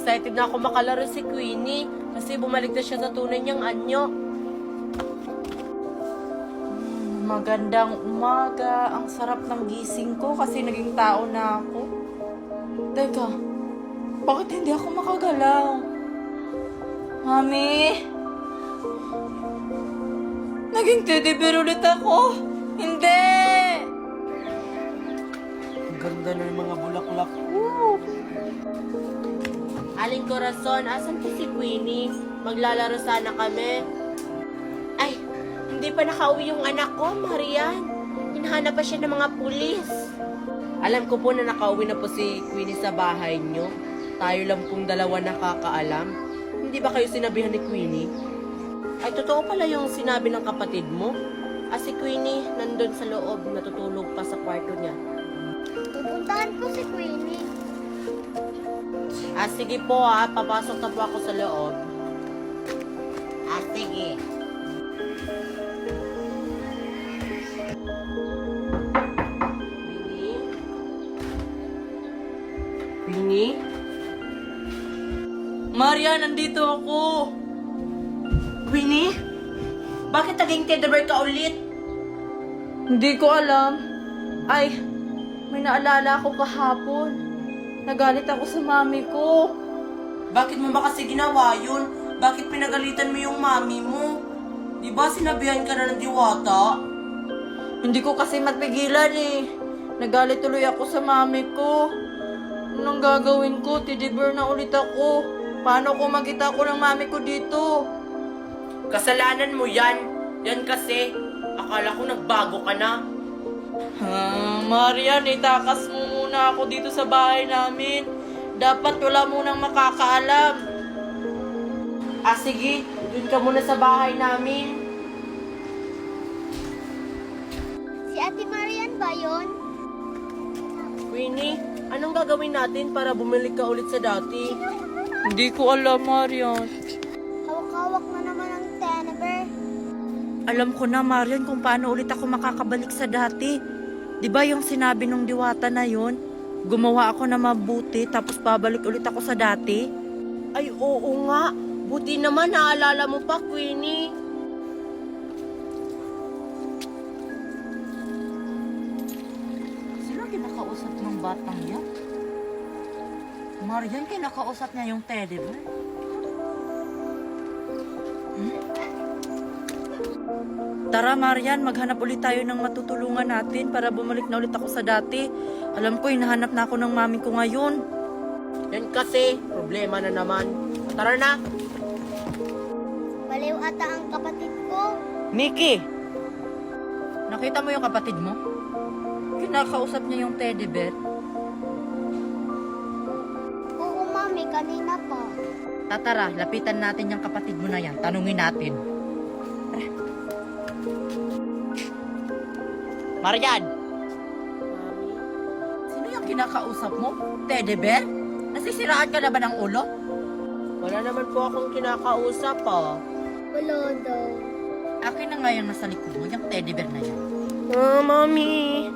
excited na ako makalaro si Queenie kasi bumalik na siya sa tunay niyang anyo. Magandang umaga. Ang sarap ng gising ko kasi naging tao na ako. Teka, bakit hindi ako makagalaw? Mami? Naging teddy bear ulit ako? Hindi! Ang ganda na ng mga bulaklak. Woo! Aling Corazon, asan po si Queenie? Maglalaro sana kami. Ay, hindi pa nakauwi yung anak ko, Marian. Hinahanap pa siya ng mga pulis. Alam ko po na nakauwi na po si Queenie sa bahay niyo. Tayo lang pong dalawa nakakaalam. Hindi ba kayo sinabihan ni Queenie? Ay, totoo pala yung sinabi ng kapatid mo? Si Queenie nandun sa loob, natutulog pa sa kwarto niya. Pupuntahan ko si Queenie. Sige po papasok na po ako sa loob. Sige. Queenie? Maria, nandito ako. Queenie? Bakit naging teddy bear ka ulit? Hindi ko alam. Ay, may naalala ako kahapon. Nagalit ako sa mami ko. Bakit mo ba kasi ginawa yun? Bakit pinagalitan mo yung mami mo? Di ba sinabihan ka na ng diwata? Hindi ko kasi mapigilan eh. Nagalit tuloy ako sa mami ko. Anong gagawin ko? Teddy bear na ulit ako. Paano ko magkita ko ng mami ko dito? Kasalanan mo yan. Yan kasi, akala ko nagbago ka na. Marian, itakas mo muna ako dito sa bahay namin. Dapat wala munang makakaalam. Sige, dun ka muna sa bahay namin. Si Ate Marian ba yun? Queenie, anong gagawin natin para bumalik ka ulit sa dati? Hindi ko alam, Marian. Hawak-hawak na naman ang teddy bear. Alam ko na, Marian, kung paano ulit ako makakabalik sa dati. Di ba yung sinabi nung diwata na yun? Gumawa ako na mabuti, tapos pabalik ulit ako sa dati. Ay, oo nga. Buti naman naalala mo pa, Queenie. Sino kinakausap ng batang yan? Marian, kinakausap niya yung teddy bear. Tara, Marian, maghanap ulit tayo ng matutulungan natin para bumalik na ulit ako sa dati. Alam ko, hinahanap na ako ng mami ko ngayon. Yan kasi, problema na naman. Tara na. Baliw ata ang kapatid ko. Mickey! Nakita mo yung kapatid mo? Kinakausap niya yung teddy bear. Oo, Mami, kanina pa. Tara, lapitan natin yung kapatid mo na yan. Tanungin natin. Marian! Mami, Sino yung kinakausap mo? Teddy bear? Nasisiraan ka na ba ng ulo? wala naman po akong kinakausap Wala daw. Akin na nga yung nasa likod mo, yung teddy bear na yan. Mami.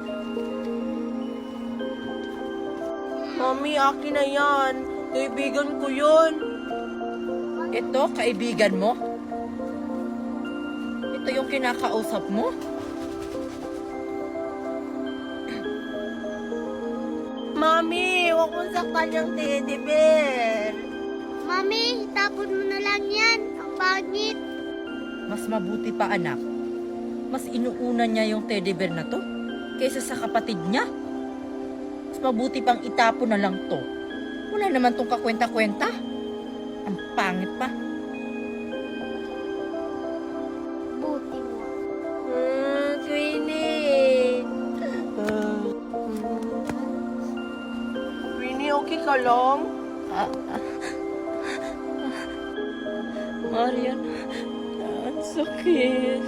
Mami, akin na yan. Kaibigan ko yun. Ito, kaibigan mo? Ito yung kinakausap mo? Mami, huwag mong saktan yung teddy bear. Mami, tapon mo na lang yan. Ang pangit. Mas mabuti pa, anak. Mas inuuna niya yung teddy bear na to kaysa sa kapatid niya. Mas mabuti pang itapon na lang to. Wala naman tong kakwenta-kwenta. Ang pangit pa. Buti mo. Queenie. Queenie, okay ka lang? Marian, ang sakit.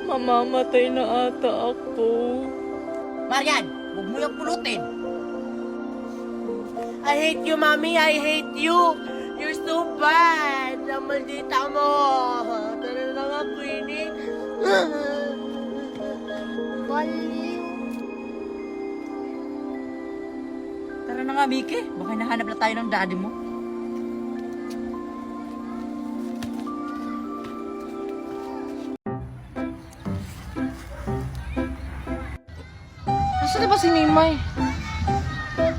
Mamamatay na ata ako. Marian, huwag mo yung pulutin. I hate you, Mommy. I hate you. You're so bad. Ang maldita mo. Tara na nga, Queenie. Baliw. Tara na nga, Miki. Baka nahanap na tayo ng daddy mo. Nasaan na ba si Mimay?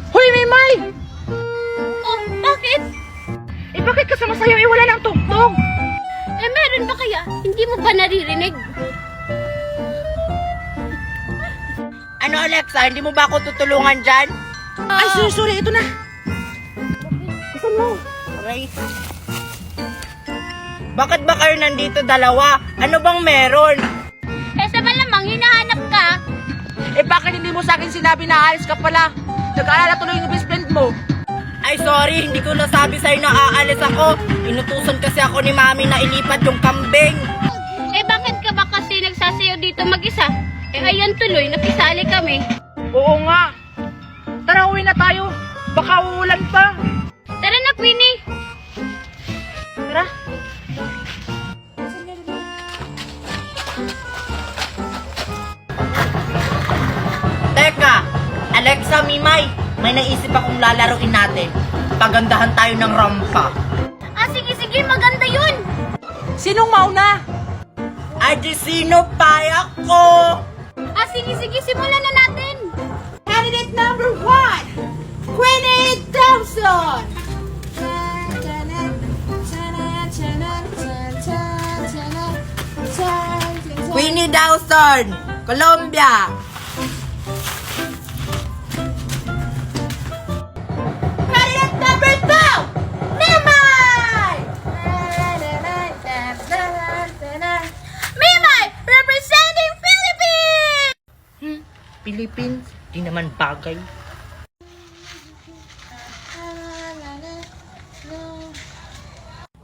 Hoy, Mimay! Oh, bakit? Eh, bakit kasama sa'yo? Eh, wala ng tugtog. Eh, meron ba kaya? Hindi mo ba naririnig? Ano, Alexa? Hindi mo ba ako tutulungan dyan? Ay, sorry, ito na. Saan mo? Aray. Bakit ba kayo nandito dalawa? Ano bang meron? Eh, sa malamang hinahanap ka. Eh, bakit hindi mo sa akin sinabi na aalis ka pala? Nag-aalala tuloy yung best friend mo. Ay, sorry. Hindi ko nasabi sa'yo na aalis ako. Inutusan kasi ako ni Mami na ilipat yung kambing. Eh, bakit ka ba kasi nagsasayaw dito mag-isa? Eh, ayan tuloy, nakisali kami. Oo nga. Tara, uwi na tayo. Baka uulan pa. Tara na, Queenie. Tara. Teka, Alexa, Mimay, may naisip akong lalaroin natin. Pagandahan tayo ng rampa. Ah, sige, maganda yun. Sinong mauna? Ay, di sino pa ako? Ah, sige, simulan na natin. Candidate number 1, Queenie Thompson. Queenie Dawson, Colombia. Candidate number 2, Mimay. Mimay, representing Philippines! Philippines, di naman bagay.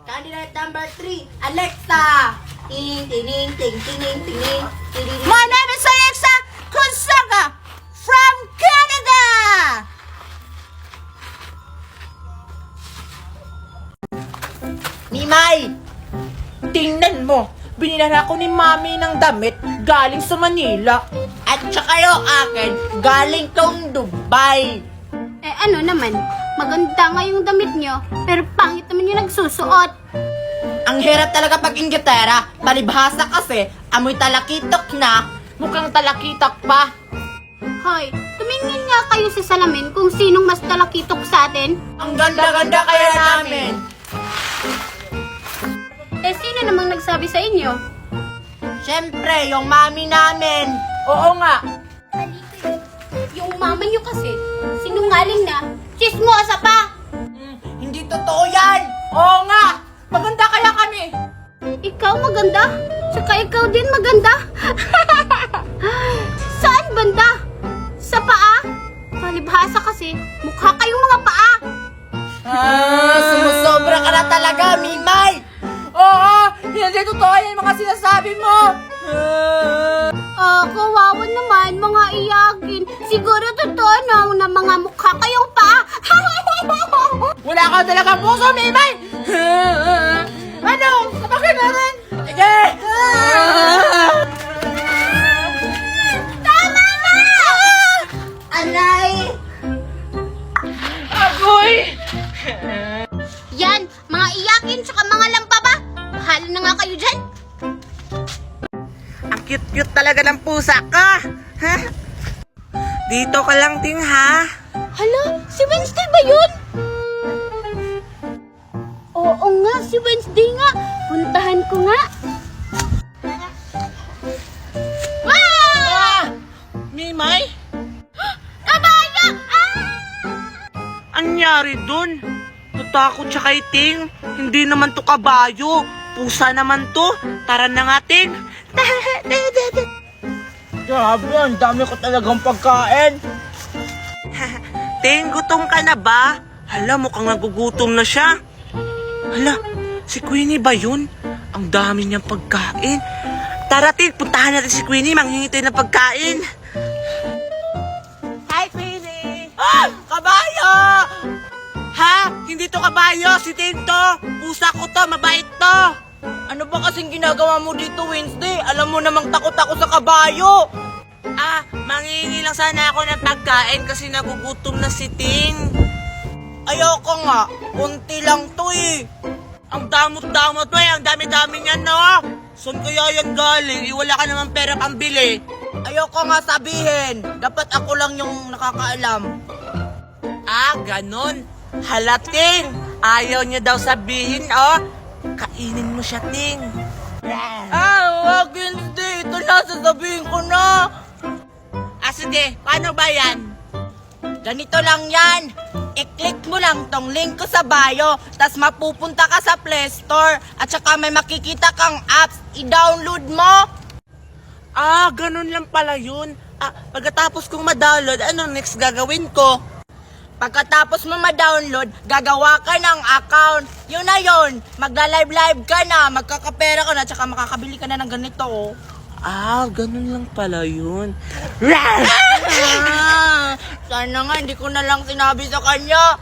Candidate number 3, Alexa. Ting ting ting ting ting ting ting. My name is Alexa Consaga from Canada. Mimay, tingnan mo. Binilhan ako ni Mami ng damit galing sa Manila. At saka yung akin, galing tong Dubai. Eh, ano naman? Maganda nga yung damit nyo, pero pangit naman yung nagsusuot. Ang hirap talaga pag Inglaterra. Palibhasa kasi, amoy talakitok na. Mukhang talakitok pa. Hoy, tumingin nga kayo sa salamin kung sinong mas talakitok sa atin. Ang ganda-ganda kaya namin. Eh, sino namang nagsabi sa inyo? Siyempre, yung Mami namin. Oo nga. Yung mama nyo kasi, sinungaling na, chismosa pa! Hindi totoo yan. Oo nga. Maganda kaya kami. Ikaw maganda? Tsaka ikaw din maganda? Saan banda? Sa paa? Palibhasa kasi, mukha kayong mga paa! Sumusobra ka na talaga, Mimay. Oo, hindi totoo yan yung mga sinasabi mo. Kawawa naman, mga iyakin. Siguro totoo na mga mukha kayong paa. Wala ka talaga puso, Mimay. Ano? Sabakin na rin. Sige. Tama na! Anay! Agoy. Yan, mga iyakin tsaka mga lampaba. Bahala na nga kayo dyan. Ang cute-cute talaga ng pusa ka. Ha? Dito ka lang, Ting, ha? Hala, si Wednesday ba yun? Oo nga, si Wednesday nga. Puntahan ko nga. Ah! Mimay? Kabayo! Ah! Anyari dun? Natakot siya kay Ting. Hindi naman to kabayo. Pusa naman to. Tara na nga, Ting. Grabe, ang dami ko talagang pagkain. Ting, gutom ka na ba? Hala, mukhang nagugutom na siya. Hala, si Queenie ba yun? Ang dami niyang pagkain. Tara, Ting, puntahan natin si Queenie. Manghingi tayo ng pagkain. Hi, Queenie! Ah! Kabayo! Ha? Hindi to kabayo, si Ting to. Pusa ko to, mabait to. Ano ba kasing ginagawa mo dito, Wednesday? Alam mo namang takot ako sa kabayo. Mangingi lang sana ako ng pagkain kasi nagugutom na si Ting. Ayoko nga, kunti lang to eh. Ang damot-damot mo ang dami-dami niyan, no? Saan kaya yan galing? Wala ka naman pera pang bili. Ayoko nga sabihin, dapat ako lang yung nakakaalam. Ganon. Halating. Ayaw niya daw sabihin, oh. Kainin mo siya, Ting. Wag hindi. Ito na, sasabihin ko na. Sige. Paano ba yan? Ganito lang yan. I-click mo lang tong link ko sa bio, tas mapupunta ka sa Play Store, at saka may makikita kang apps, i-download mo. Ganun lang pala yun. Pagkatapos kong ma-download, ano next gagawin ko? Pagkatapos mo ma-download, gagawa ka ng account. Yun na yun, magla-live-live ka na, magkakapera ka na, tsaka makakabili ka na ng ganito, oh. Ganun lang pala yun. Sana nga, hindi ko na lang sinabi sa kanya.